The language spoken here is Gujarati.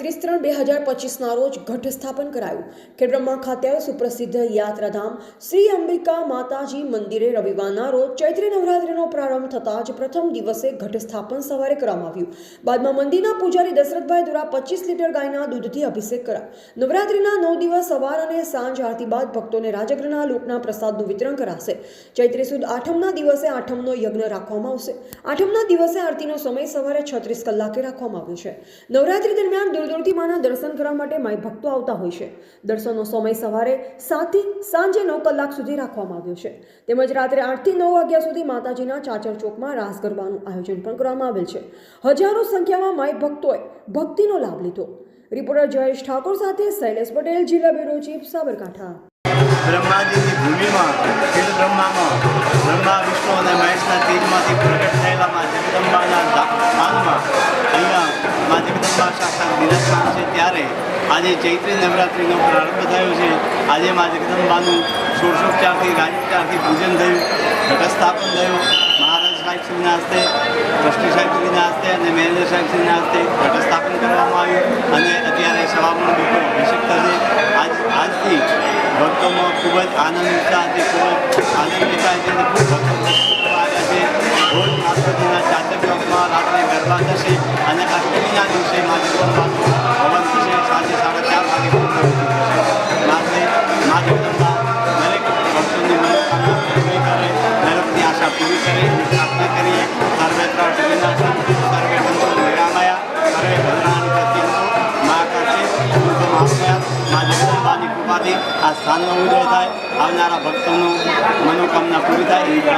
31/3/2025 રોજ ઘટ સ્થાપન કરાયું। ખેડબ્રહ્મા ખાતે સુપ્રસિદ્ધ યાત્રાધામ શ્રી અંબિકા માતાજી મંદિરે રવિવારના રોજ ચૈત્રી નવરાત્રિનો પ્રારંભ થતાં જ પ્રથમ દિવસે ઘટ સ્થાપન સવારે કરવામાં આવ્યું। બાદમાં મંદિરના પૂજારી દશરથભાઈ દ્વારા 25 લીટર ગાયના દૂધથી અભિષેક કરાયો। નવરાત્રિના 9 દિવસ સવાર અને સાંજ આરતી બાદ ભક્તોને રાજગૃહના લોકના પ્રસાદનું વિતરણ કરાશે। ચૈત્રી સુદ આઠમના દિવસે આઠમનો યજ્ઞ રાખવામાં આવશે। આઠમના દિવસે આરતીનો સમય સવારે 36 કલાકે રાખવામાં આવ્યો છે। નવરાત્રી દરમિયાન દૂર દૂરથી માના દર્શન કરવા માટે માઈ ભક્તો આવતા હોય છે। દર્શનનો સમય સવારે 7 થી સાંજે 9 કલાક સુધી રાખવામાં આવ્યો છે। તેમજ રાત્રે 8 થી 9 વાગ્યા સુધી માતાજીના ચાચર ચોકમાં રાસ ગરબાનું આયોજન પણ કરવામાં આવેલ છે। હજારો સંખ્યામાં માઈ ભક્તોએ ભક્તિનો લાભ લીધો। રિપોર્ટર જયેશ ઠાકોર સાથે શૈલેષ પટેલ, જિલ્લા બ્યુરો ચીફ, સાબરકાંઠા। બ્રહ્માજીની ભૂમિમાં ખેડબ્રહ્મામાં બ્રહ્મા વિષ્ણુ અને મહેશના તેજમાંથી પ્રગટ થયેલા જગદંબાના સ્થાનમાં અહીંયા મા જગદંબા સાક્ષાત વિરાજમાન છે। ત્યારે આજે ચૈત્રી નવરાત્રિનો પ્રારંભ થયો છે। આજે મા જગદંબાનું ષોડશોપચારથી રાજોપચારથી પૂજન થયું, ઘટસ્થાપન થયું। મહારાજ સાહેબશ્રીના હસ્તે, ટ્રસ્ટી સાહેબશ્રીના હસ્તે અને મેનેજર સાહેબશ્રીના હસ્તે ઘટસ્થાપન કરવામાં આવ્યું અને અત્યારે સવારનો દૂધનો અભિષેક થશે। આજથી ભક્તોમાં ખૂબ જ આનંદ ઉત્સાહથી ખૂબ જ આનંદ દેખાય છે અને ખૂબ ભક્તો આવ્યા છે। રોજ માતાજીના ચાચર ચોકમાં રાત્રે ગરબા થશે અને અષ્ટમીના દિવસે મા જગદંબાનું હવન થશે। સાંજે 4:30 વાગે પૂર્ણ થશે। મા જગદંબા દરેક ભક્તોની મનોકામના પૂરી કરે, દરેકની આશા પૂરી કરે એવી પ્રાર્થના કરીએ। સર્વે ત્રાટવિનાશમ સર્વે બંધો નિરામયા સર્વે ભદ્રાણી પ્રત્યંતો મહાકાશે મા જગદંબાની કૃપાથી આ સ્થાનનો ઉદય થાય, આવનારા ભક્તોનું મનોકામના પૂરી થાય એવી